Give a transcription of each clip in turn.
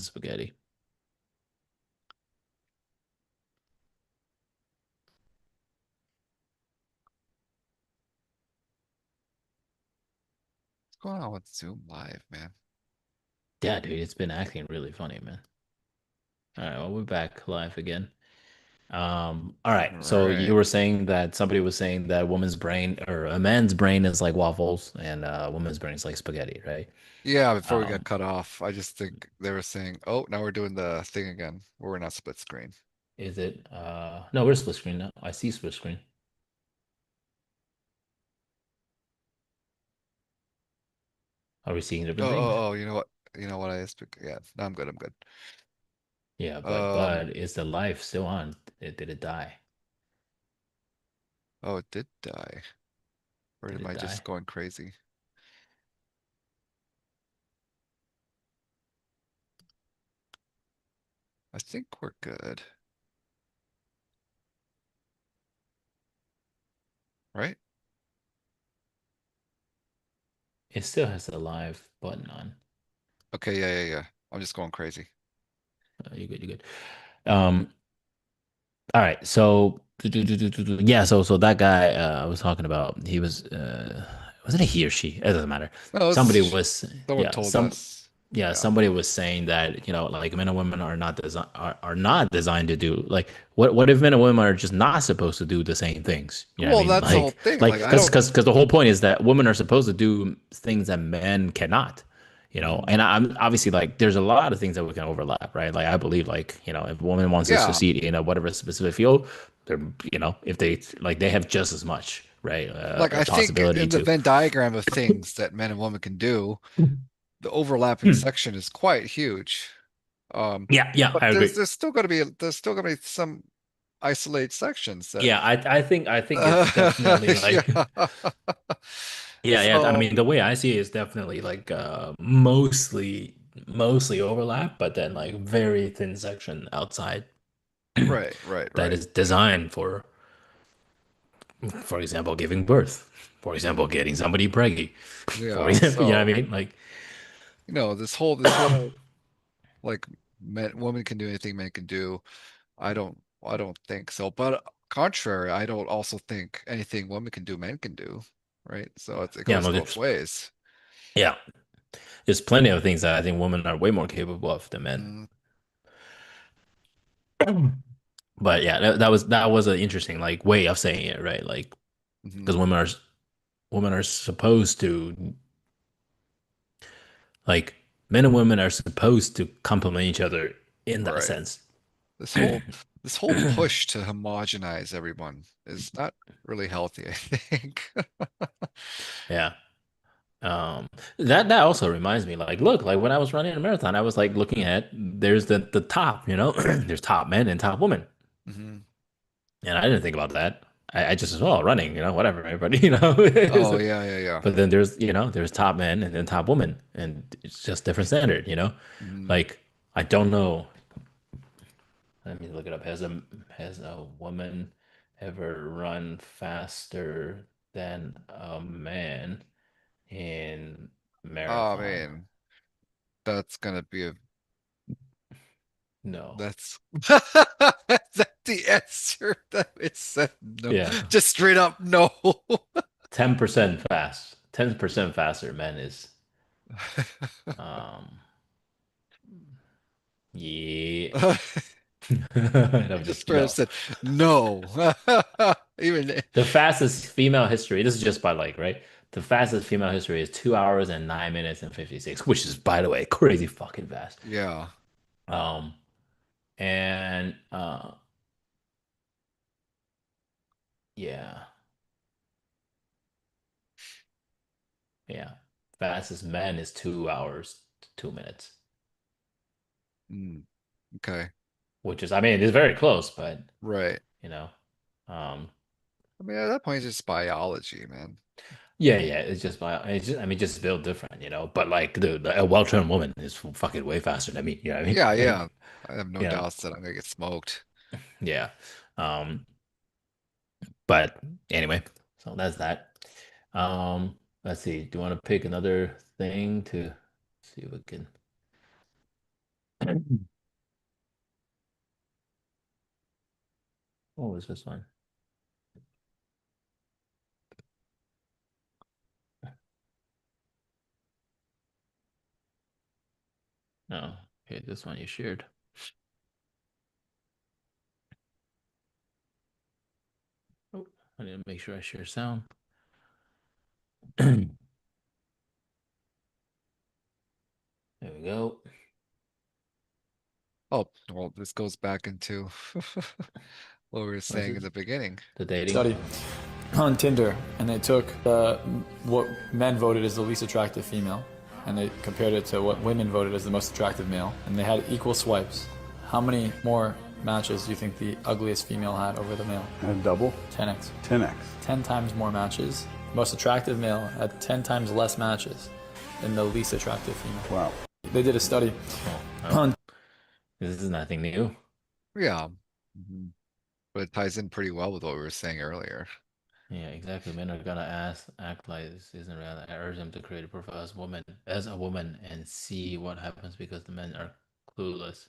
of spaghetti. What's going on with Zoom Live, man? Yeah, dude, it's been acting really funny, man. All right, well, we're back live again. All right. All So you right. were saying that somebody was saying that a woman's brain or a man's brain is like waffles and a woman's brain is like spaghetti, right? Yeah, before we got Um, cut off, I just think they were saying, oh, now we're doing the thing again, where we're not split screen. is it no, we're split screen now. I see split screen. Are we seeing Oh, different things? oh, oh, you know what? You know what I speak? Yeah, no, I'm good. I'm good. Yeah, Um, but is the life still on? Did it die? oh, it did die. Or Did am it I die? just going crazy? I think we're good, right? It still has the live button on. Okay, yeah, yeah, yeah. I'm just going crazy. You good, you good. Um, all right, so yeah, so that guy I was talking about, he was wasn't it he or she? It doesn't matter. No, Somebody it's was someone yeah, told us. Yeah. somebody was saying that, like men and women are not designed to do like what if men and women are just not supposed to do the same things? You know what I Well, mean? that's the whole thing. Like Like, I don't. because the whole point is that women are supposed to do things that men cannot. And Mhm. I'm obviously like there's a lot of things that we can overlap, right? Like I believe like, if a woman wants to Yeah. succeed in a whatever specific field, they're if they like they have just as much, right? Like, A I think possibility in the to. Venn diagram of things that men and women can do, the overlapping section is quite huge. Um, Yeah, yeah, but I agree. there's still gonna be some isolated sections that Yeah, I think it's definitely yeah. like yeah, yeah. I So mean, the way I see it is definitely like mostly overlap, but then like very thin section outside right, right, that right. is designed for example, giving birth, for example, getting somebody pregnant, for Yeah. example, you know what So, I mean? Like, this whole like women can do anything men can do. I don't think so. But contrary, I don't also think anything women can do, men can do. Right? So it yeah, goes no, both ways. yeah, there's plenty of things that I think women are way more capable of than men. Mm, But yeah, that was an interesting like way of saying it, right? Like, because mhm. women are supposed to like men and women are supposed to complement each other in that Right. sense. This whole this whole push to homogenize everyone is not really healthy, I think. Yeah. Um, that also reminds me, like, look, like when I was running a marathon, I was like looking at there's the top, there's top men and top women. Mhm. And I didn't think about that. I just well, running, whatever, everybody, Oh yeah, yeah, yeah. But then there's top men and then top women, and it's just different standard. Mhm. Like I don't know. Let me look it up. Has a woman ever run faster than a man in Oh marathon? man, that's gonna be a No. that's that's the answer that it said no. Yeah. Just straight up no. 10% fast. 10% faster men is um yeah. You No, just just straight up no. said no. Even The fastest female history, this is just by like, right? The fastest female history is 2 hours and 9 minutes and 56, which is, by the way, crazy fucking fast. yeah. Um, and yeah, yeah. Fastest man is 2 hours, 2 minutes, Mm, okay. which is, I mean, it's very close, but Right. you know, um, I mean, at that point, it's just biology, man. yeah, yeah. It's just, I mean, just built different. But like, a well-trained woman is fucking way faster than me. You know what I mean? Yeah, Like, yeah. I have no you know, doubts that I'm gonna get smoked. yeah. Um, but anyway, so that's that. Let's see. Do you want to pick another thing to see if we can? What was this one? No. Okay, this one you shared. Oh, I need to make sure I share sound. There we go. Oh, well, this goes back into what we were What's saying in this? the beginning. The dating? Study on Tinder, and they took what men voted as the least attractive female, and they compared it to what women voted as the most attractive male, and they had equal swipes. How many more matches do you think the ugliest female had over the male? And double? 10x. 10x. 10 times more matches. Most attractive male had 10 times less matches than the least attractive female. Wow. They did a study Oh, well, on this is nothing new. Yeah. Mhm. But it ties in pretty well with what we were saying earlier. Yeah, exactly. Men are gonna act like this isn't real. I urge them to create a profile as a woman, and see what happens because the men are clueless.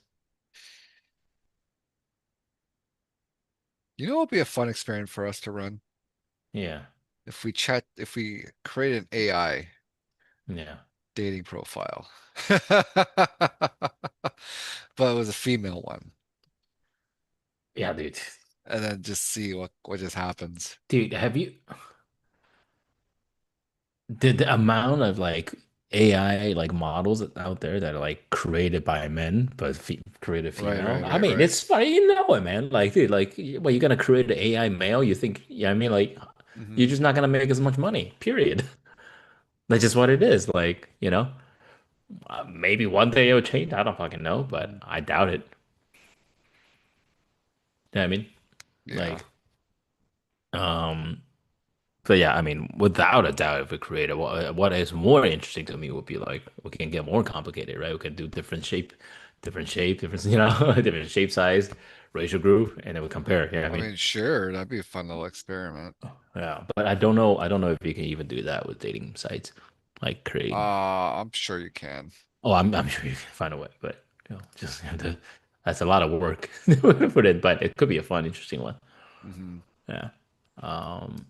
You know what would be a fun experiment for us to run? Yeah, If we create an AI yeah, dating profile, but it was a female one, yeah, dude. and then just see what just happens. Dude, have you the amount of like AI like models out there that are like created by men but fe created Right, female? right, I right, mean, right. it's funny, you know it, man. Like, dude, like, well, you're gonna create an AI male? You think? Yeah, I mean, like, you're Hmm. just not gonna make as much money. Period. That's just what it is. Like, maybe one day it'll change. I don't fucking know, but Hmm. I doubt it. You know what I mean? Yeah. Like, um, but yeah, I mean, without a doubt, if we create what is more interesting to me would be like we can get more complicated, right? We can do different, different shape, size, racial group, and then we compare. Yeah, I I mean, mean, sure, that'd be a fun little experiment. yeah, but I don't know if you can even do that with dating sites, like create. I'm sure you can. Oh, I'm sure you can find a way, but just have to. That's a lot of work to put in, but it could be a fun, interesting one. Hmm. Yeah. Um,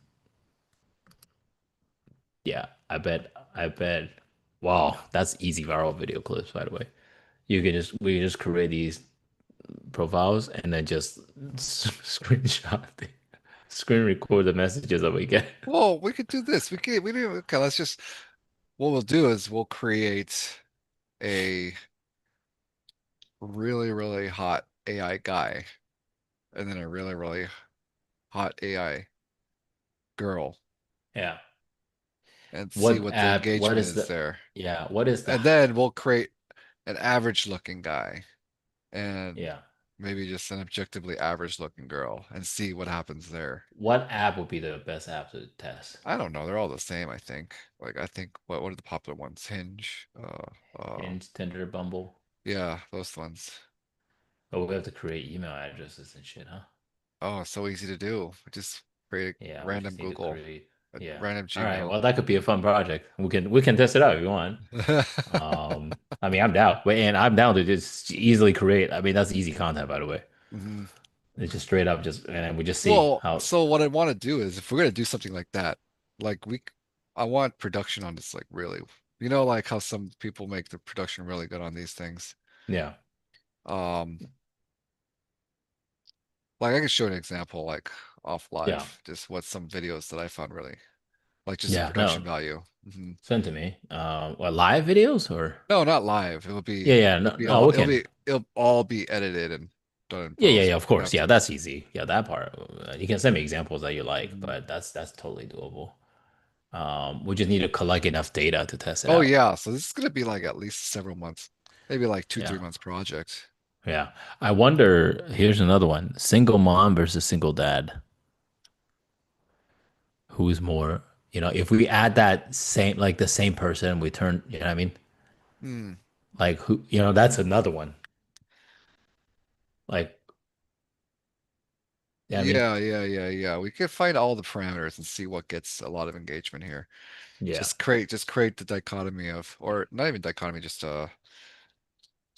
yeah, I bet. Wow, that's easy viral video clips, by the way. We can just create these profiles and then just screenshot screen record the messages that we get. Well, we could do this. Okay, let's just, what we'll do is we'll create a really, really hot AI guy and then a really, really hot AI girl Yeah. and see What what the app? What engagement is is the? there. Yeah. What is the? And then we'll create an average looking guy and Yeah. maybe just an objectively average looking girl and see what happens there. What app would be the best app to test? I don't know. They're all the same, I think. Like I think what are the popular ones? Hinge. Hinge, Tinder, Bumble. Yeah, those ones. Oh, we have to create email addresses and shit, huh? Oh, so easy to do. Just create a Yeah, we random just need to Google, create. a Yeah. random All right. Gmail. Well, that could be a fun project. We can test it out if you want. I mean, I'm down. And I'm down to just easily create. I mean, that's easy content, by the way. Mhm. It's just straight up, just and we just see Well, how. so what I want to do is if we're gonna do something like that, like I want production on this like really, like how some people make the production really good on these things. Yeah, Um, like I can show an example like off yeah, live, just what some videos that I found really like just the yeah. production No, value. Hmm. send to me. What live videos or? No, not live. Yeah, yeah. No, no, we can. It'll all be edited and done in Yeah, yeah, post. yeah. Of You don't course. have Yeah, to. that's easy. Yeah, that part. You can send me examples that you like, Mhm. but that's totally doable. We just need to collect enough data to test it Oh out. yeah, so this is gonna be like at least several months, maybe like two, Yeah, 3 months project. yeah. I wonder. Here's another one: single mom versus single dad. Who's more? If we add that same, like the same person, we turn. You know what I mean? Hmm. Like who? That's another one. Like, yeah, I mean, Yeah, yeah, yeah, yeah. We could find all the parameters and see what gets a lot of engagement here. yeah, Just create the dichotomy of, or not even dichotomy, just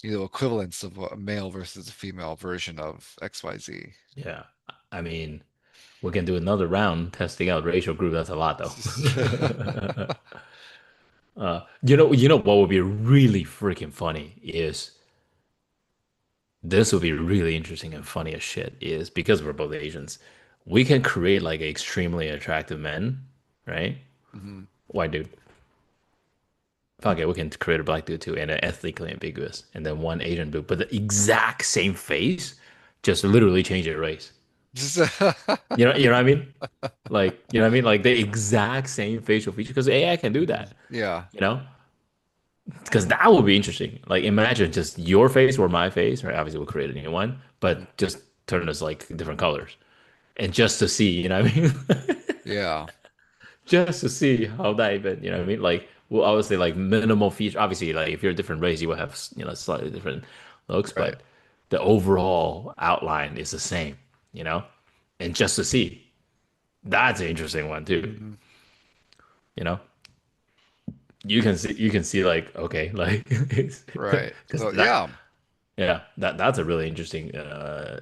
equivalents of a male versus a female version of XYZ. Yeah. I mean, we can do another round testing out racial group. That's a lot though. You know what would be really freaking funny is this would be really interesting and funny as shit is because we're both Asians, we can create like extremely attractive men, right? Mhm. White dude. Fuck it, we can create a black dude too, and an ethnically ambiguous, and then one Asian dude, but the exact same face, just literally change your race. You know what I mean? Like, you know what I mean? Like the exact same facial feature, because AI can do Mhm. that, Yeah, you know? Because that would be interesting. Like, imagine just your face or my face, right? Obviously, we'll create a new one, mhm. but just turn us like different colors, and just to see, you know what I mean? Yeah, Just to see how that even, you know what I mean? Like, well, obviously, like minimal feature. Obviously, like if you're a different race, you will have, slightly different looks, right. but the overall outline is the same, you know? And just to see, that's an interesting one too, Mhm. you know? You can see like, okay, like, Right. because So yeah, yeah, that's a really interesting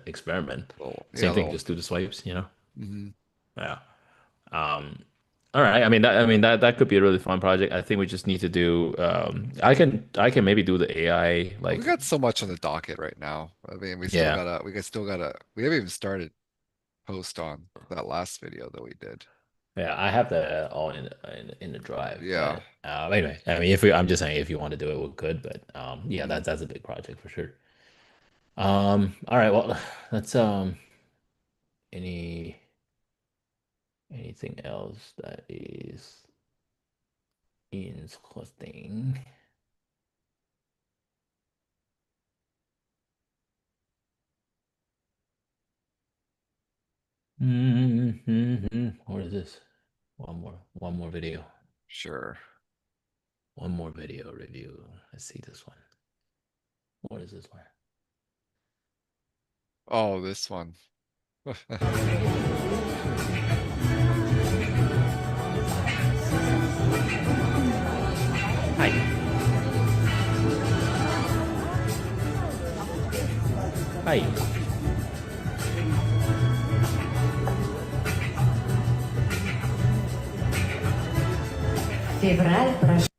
experiment. yeah, Same thing, little. just do the swipes, you know? Mhm. Yeah. Um, All right. I mean that could be a really fun project. I think we just need to do I can maybe do the AI Well, we like got so much on the docket right now. I mean, yeah. we haven't even started post on that last video that we did. Yeah, I have that all in the drive, Yeah. but anyway, I mean if we I'm just saying if you want to do it we could, but yeah, Mhm. that's a big project for sure. All right, well, let's any anything else that is interesting. What is this? One more video. Sure. One more video review. Let's see this one. What is this one? Oh, this one. Hi. Hi.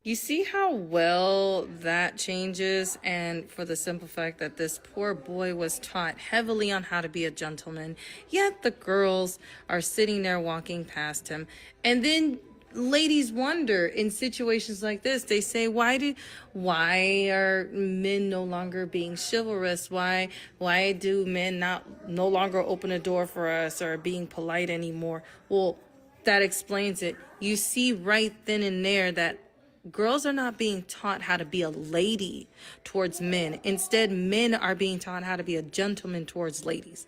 You see how well that changes, and for the simple fact that this poor boy was taught heavily on how to be a gentleman, yet the girls are sitting there walking past him. And then ladies wonder in situations like this, they say, why are men no longer being chivalrous? Why do men not no longer open a door for us or being polite anymore? Well, that explains it. You see right then and there that girls are not being taught how to be a lady towards men. Instead, men are being taught how to be a gentleman towards ladies.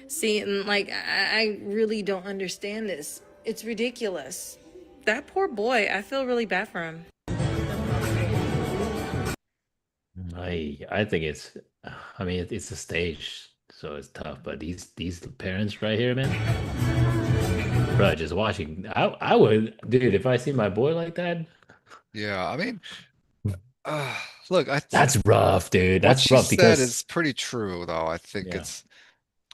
See, and like, I really don't understand this. It's ridiculous. That poor boy, I feel really bad for him. I think it's I mean it's a stage, so it's tough. But these parents right here, man, bro, just watching. I would, dude, if I see my boy like that, Yeah, I mean, uh, look, that's rough, dude. what That's she rough said because is pretty true, though. yeah,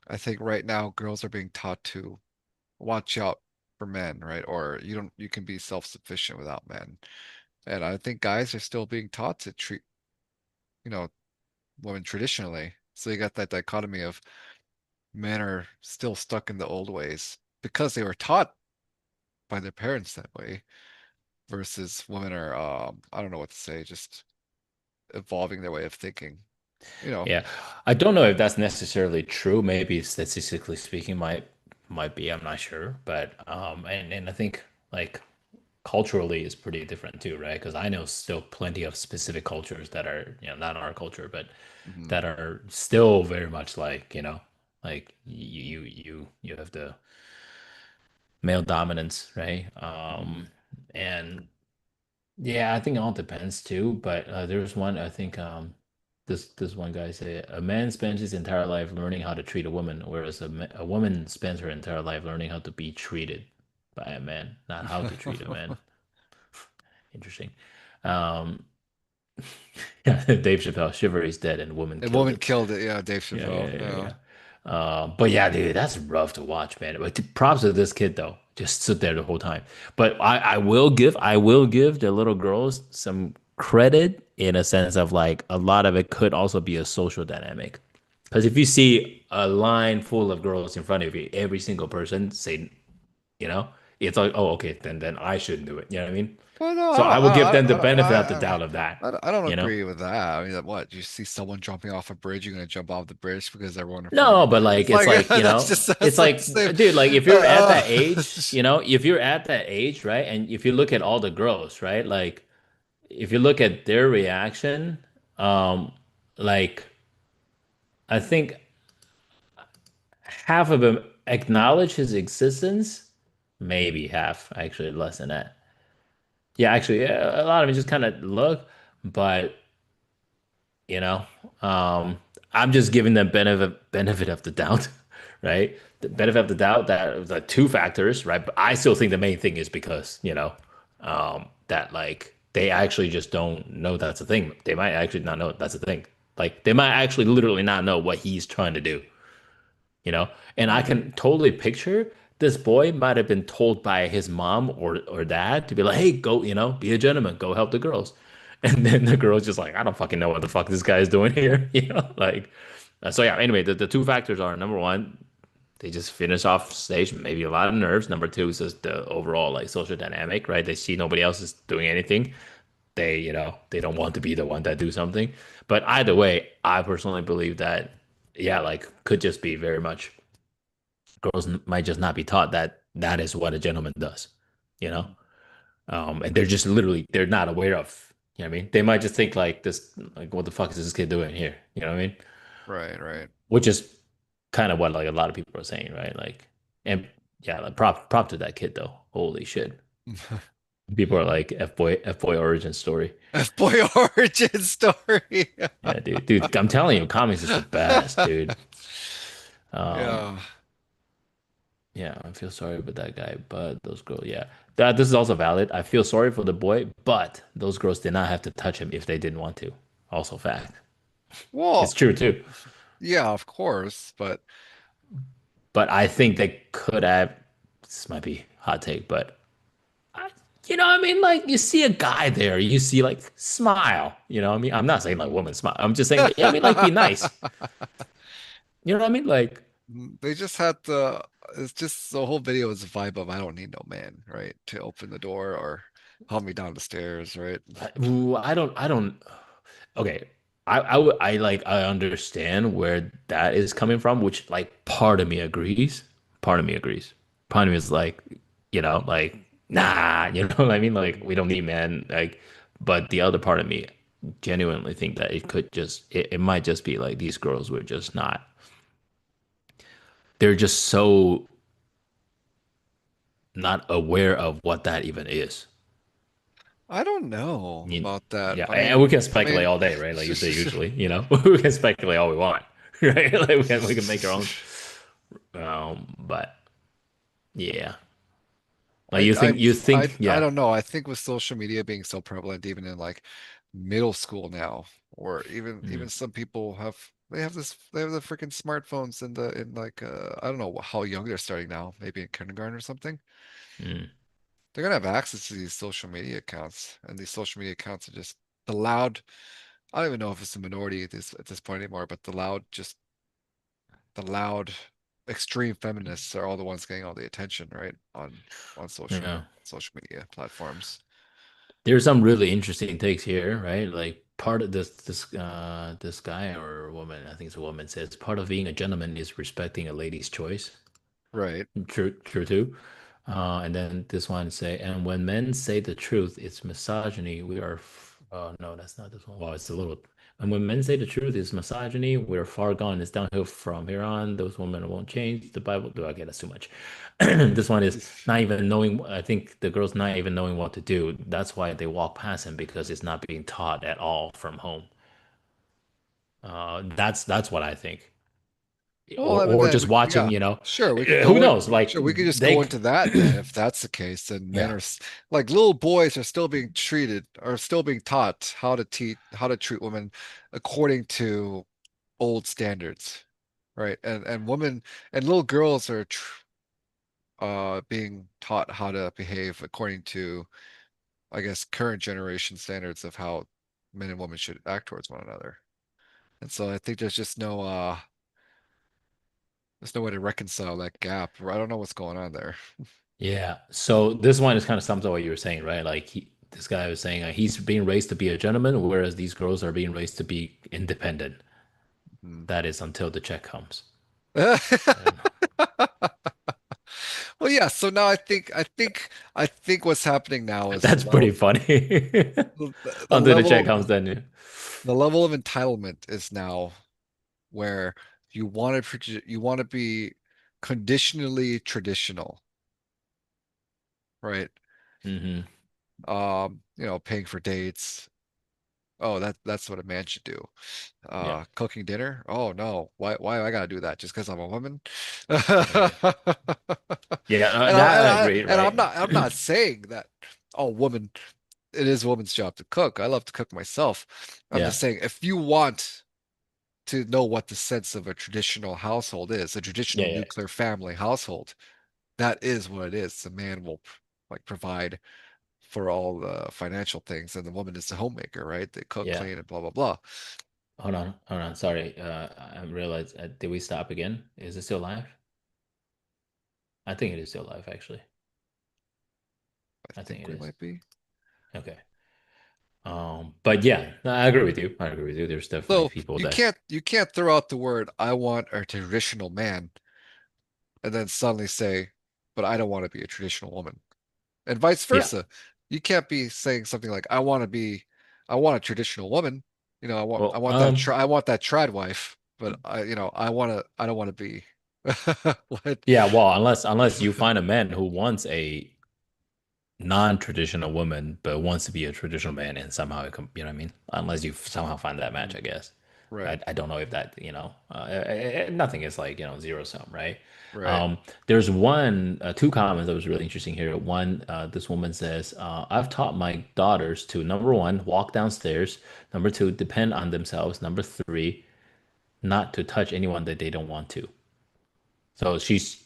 I think right now girls are being taught to watch out for men, right? Or you can be self-sufficient without men. And I think guys are still being taught to treat, you know, women traditionally. So you got that dichotomy of men are still stuck in the old ways because they were taught by their parents that way, versus women are, I don't know what to say, just evolving their way of thinking, you know. yeah. I don't know if that's necessarily true. Maybe statistically speaking, might be. I'm not sure, but and I think like culturally is pretty different too, right? Because I know still plenty of specific cultures that are, not our culture, but Mhm, that are still very much like, like you have the male dominance, right? mhm. And yeah, I think it all depends too. But there's one I think this one guy said a man spends his entire life learning how to treat a woman, whereas a woman spends her entire life learning how to be treated by a man, not how to treat a man. Interesting. Um, Yeah, Dave Chappelle, Shiver is dead and woman A killed woman it. killed it. Yeah, Dave Yeah, Chappelle. yeah, yeah, Yeah. yeah. But yeah, dude, that's rough to watch, man. But props to this kid though. Just sit there the whole time. But I will give the little girls some credit in a sense of like a lot of it could also be a social dynamic. Because if you see a line full of girls in front of you, every single person say, you know, it's like, oh, okay, then I shouldn't do it. You know what I mean? Well, no, So I will give them the I don't, benefit of the doubt of that. I don't You know? agree with that. I mean, what? You see someone jumping off a bridge, you're gonna jump off the bridge because everyone in front of you. No, but like It's it's like like, it's that's like the like, same. dude, like if you're at Uh, that age, if you're at that age, right? And if you look at all the girls, right? Like if you look at their reaction, um, like I think half of them acknowledge his existence, maybe half, actually less than that. Yeah, actually, yeah, a lot of them just kind of look, but you know, um, I'm just giving them benefit of the doubt, right? The benefit of the doubt that the two factors, right? But I still think the main thing is because that like they actually just don't know that's a thing. They might actually not know that's a thing. Like they might actually literally not know what he's trying to do, you know? And I can totally picture this boy might have been told by his mom or dad to be like, hey, go, be a gentleman, go help the girls. And then the girl's just like, I don't fucking know what the fuck this guy is doing here, like so yeah, anyway, the two factors are number one, they just finish off stage, maybe a lot of nerves. Number two is just the overall like social dynamic, right? They see nobody else is doing anything. They don't want to be the one that do something. But either way, I personally believe that, yeah, like could just be very much girls might just not be taught that that is what a gentleman does, you know? And they're just literally they're not aware of, you know what I mean? They might just think like this, like what the fuck is this kid doing here? You know what I mean? right, right. Which is kind of what like a lot of people are saying, right? Like, and yeah, like prop to that kid though. Holy shit. People are like F boy origin story. Boy origin story. Yeah, dude, I'm telling you, comics is the best, dude. Um, Yeah. Yeah, I feel sorry for that guy, but those girls, yeah. That this is also valid. I feel sorry for the boy, but those girls did not have to touch him if they didn't want to. Also fact. It's Well, true too. yeah, of course, but But I think they could have, this might be hot take, but I, you know what I mean? Like you see a guy there, you see like smile. You know what I mean? I'm not saying like woman smile. I'm just saying like, yeah, I mean like be nice. You know what I mean? Like they just had to. It's just the whole video is a vibe of I don't need no man, right, to open the door or help me down the stairs, right? ooh, I don't. Okay, I understand where that is coming from, which like part of me agrees. Part of me agrees. Part of me is like, like nah, you know what I mean? Like we don't need men. Like, but the other part of me genuinely think that it might just be like these girls were just not. They're just so not aware of what that even is. I don't know You, about that. yeah, and we can speculate mean, all day, right? Like you say, usually, we can speculate all we want, right? Like we can make our own. But yeah, like I, I, I yeah. don't know. I think with social media being so prevalent, even in like middle school now, or even Mm, some people they have the freaking smartphones in like I don't know how young they're starting now, maybe in kindergarten or something. mm, They're gonna have access to these social media accounts, and these social media accounts are just the loud. I don't even know if it's a minority at this point anymore, but the loud extreme feminists are all the ones getting all the attention, right? On yeah. social media platforms. There's some really interesting takes here, right? Like part of this guy or woman, I think it's a woman, says part of being a gentleman is respecting a lady's choice. Right. True, true too. And then this one say, and when men say the truth, it's misogyny. Oh no, that's not this one. Well, it's a little. And when men say the truth, it's misogyny. We're far gone. It's downhill from here on. Those women won't change. The Bible. Do I get that's too much? This one is not even knowing. I think the girl's not even knowing what to do. That's why they walk past him because it's not being taught at all from home. That's what I think. Well, I mean, or just then watching, yeah, sure, we could who go in. knows? Like Sure, we could just they, go into that then. If that's the case, then men yeah, are like little boys are still being treated, are still being taught how to treat women according to old standards, right? And women and little girls are tr being taught how to behave according to, I guess, current generation standards of how men and women should act towards one another. And so I think there's no way to reconcile that gap. I don't know what's going on there. yeah. So this one is kind of sums up what you were saying, right? Like this guy was saying he's being raised to be a gentleman, whereas these girls are being raised to be independent. Hmm. That is until the check comes. And Well, yeah, so now I think what's happening now is that's pretty funny. the Until the level check comes, then. the level of entitlement is now where you want to be conditionally traditional, right? Hmm. Paying for dates. Oh, that's what a man should do. Yeah. Cooking dinner? Oh no. Why I gotta do that just because I'm a woman? Yeah. Yeah. And I, That and I I agree, and right? I'm not saying that oh woman it is a woman's job to cook. I love to cook myself. I'm Yeah. just saying if you want to know what the sense of a traditional household is, a Yeah. traditional Yeah. nuclear family household, that is what it is. The man will like provide for all the financial things, and the woman is the homemaker, right? They cook, Yeah. clean, and blah blah blah. Hold on. Hold on. Sorry. I realized. Did we stop again? Is it still live? I think it is still live, actually. I I think think it we is. might be. Okay. But yeah, no, I agree with you. I agree with you. There's definitely So people you that, can't throw out the word I want a traditional man and then suddenly say, but I don't want to be a traditional woman. And vice yeah. versa. You can't be saying something like I want a traditional woman. I Well, want I want that trad wife, but I don't want to be what yeah. Well, unless you find a man who wants a non-traditional woman but wants to be a traditional man and somehow you know what I mean? Unless you somehow find that match, I guess. right, I don't know if that, nothing is like, zero sum, right? right. Um, there's one, two comments that was really interesting here. One, this woman says, I've taught my daughters to number one, walk downstairs, number two, depend on themselves, number three, not to touch anyone that they don't want to. So she's,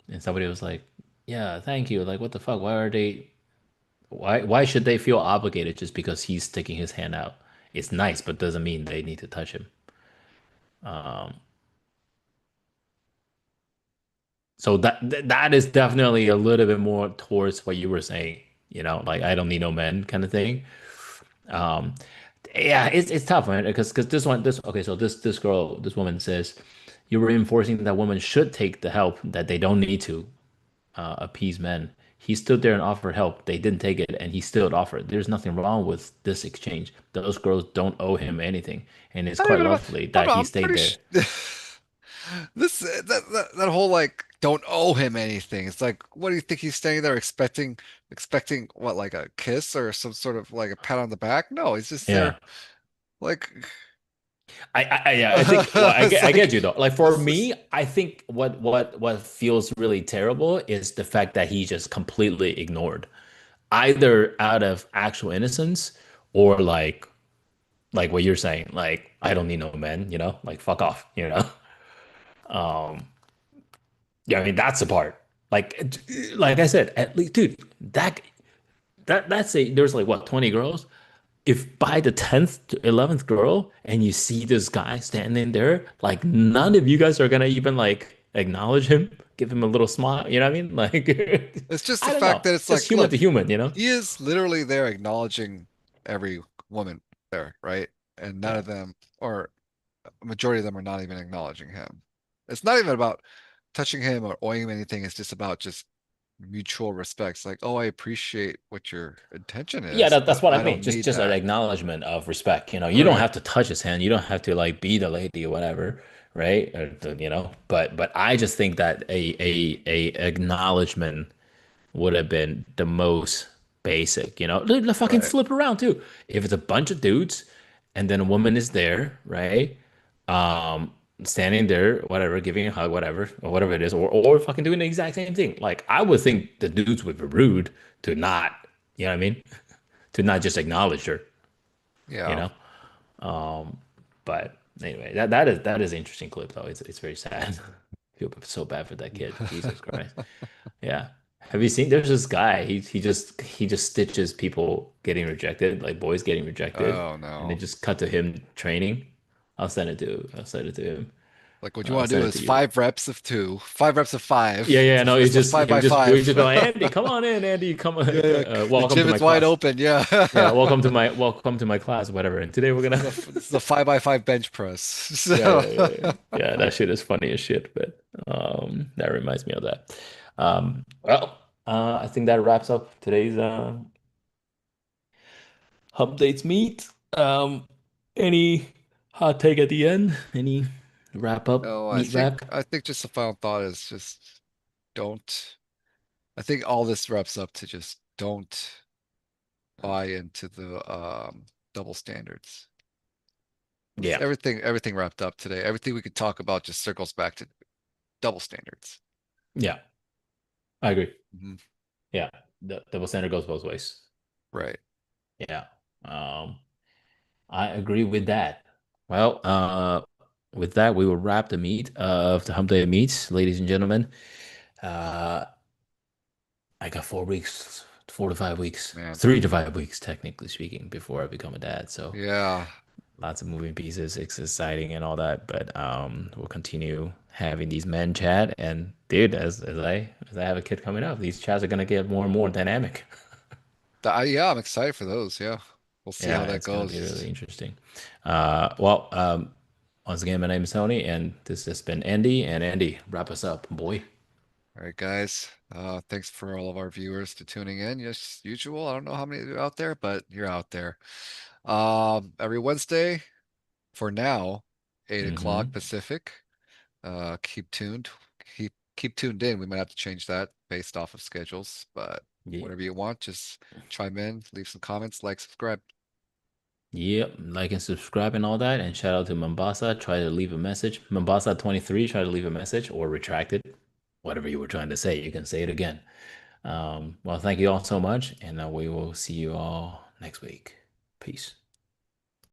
and somebody was like, yeah, thank you. Like, what the fuck? Why should they feel obligated just because he's sticking his hand out? It's nice, but doesn't mean they need to touch him. So that is definitely a little bit more towards what you were saying, like I don't need no men kind of thing. Um, yeah, it's tough, man, because this okay, so this woman says you're reinforcing that women should take the help that they don't need to appease men. He stood there and offered help. They didn't take it, and he still offered. There's nothing wrong with this exchange. Those girls don't owe him anything, and it's Not quite even about. lovely I'm, that he I'm stayed pretty there. that whole like don't owe him anything. It's like, what do you think he's standing there expecting what like a kiss or some sort of like a pat on the back? No, he's just there Yeah. like Yeah, I think, well, it's I get like you though. Like for this is me, I think what feels really terrible is the fact that he just completely ignored, either out of actual innocence or like what you're saying, like I don't need no men, like fuck off, Yeah, I mean that's the part. Like I said, at least, dude, that's there's like what 20 girls. If by the 10th to 11th girl and you see this guy standing there, like none of you guys are gonna even like acknowledge him, give him a little smile, you know what I mean? Like it's just the I don't fact know, that it's just like, human look, to human. he is literally there acknowledging every woman there, right? And none Yeah. of them, or a majority of them, are not even acknowledging him. It's not even about touching him or owing him anything. It's just about just mutual respects. Like, oh, I appreciate what your intention Yeah, is, that's but what I I mean. don't Just need just an that. acknowledgement of respect. You don't Right, have to touch his hand. You don't have to like be the lady or whatever, right? But I just think that a acknowledgement would have been the most basic. Fucking right, flip around too. If it's a bunch of dudes and then a woman is there, right? Um, Standing there, whatever, giving a hug, whatever, or whatever it is, or fucking doing the exact same thing. Like I would think the dudes would be rude to not, you know what I mean? To not just acknowledge her, you Yeah. know? But anyway, that is an interesting clip though. It's very sad. Feel so bad for that kid. Jesus Christ. Yeah. Have you seen? There's this guy. He just stitches people getting rejected, like boys getting rejected, Oh and they no. just cut to him training. I'll send it to him. Like what you I'll want to do send it is to you. 5 reps of 2, 5 reps of 5. Yeah, yeah. It's No, a, it's it's a just five him by just we five. just go, Andy, come on in, Andy, come on, Yeah, yeah. The welcome to gym my is wide class. open. Yeah. Yeah, welcome to my class, whatever. And today we're gonna This is a 5 by 5 bench press. Yeah, So, yeah, yeah, yeah. Yeah, that shit is funny as shit, but that reminds me of that. Well, I think that wraps up today's updates meet. Any hot take at the end? Any wrap up, no, I meet think wrap? I think just the final thought is just don't. I think all this wraps up to just don't buy into the double standards. It's Yeah, everything wrapped up today. Everything we could talk about just circles back to double standards. yeah, I agree. Mhm. Yeah, the double standard goes both ways. Right. Yeah, um, I agree with that. Well, with that, we will wrap the meet of the Hump Day Meets, ladies and gentlemen. Uh, I got 4 weeks, 4 to 5 weeks, Man. 3 to 5 weeks, technically speaking, before I become a dad. So Yeah. lots of moving pieces. It's exciting and all that. But we'll continue having these men chat. And dude, as I have a kid coming up, these chats are gonna get more and more dynamic. Yeah, I'm excited for those. Yeah. We'll see how Yeah, that it's gonna be really goes. interesting. Once again, my name is Tony, and this has been Andy. And Andy, wrap us up, boy. All right, guys. Thanks for all of our viewers to tuning in. Yes, usual. I don't know how many are out there, but you're out there. Every Wednesday for now, 8 o'clock Mm-hmm. Pacific. Keep tuned. Keep tuned in. We might have to change that based off of schedules, but Yeah. whatever you want, just chime in, leave some comments, like, subscribe. Yep, like and subscribe and all that. And shout out to Mombasa. Try to leave a message. Mombasa 23, try to leave a message or retract it. Whatever you were trying to say, you can say it again. Well, thank you all so much. And we will see you all next week. Peace.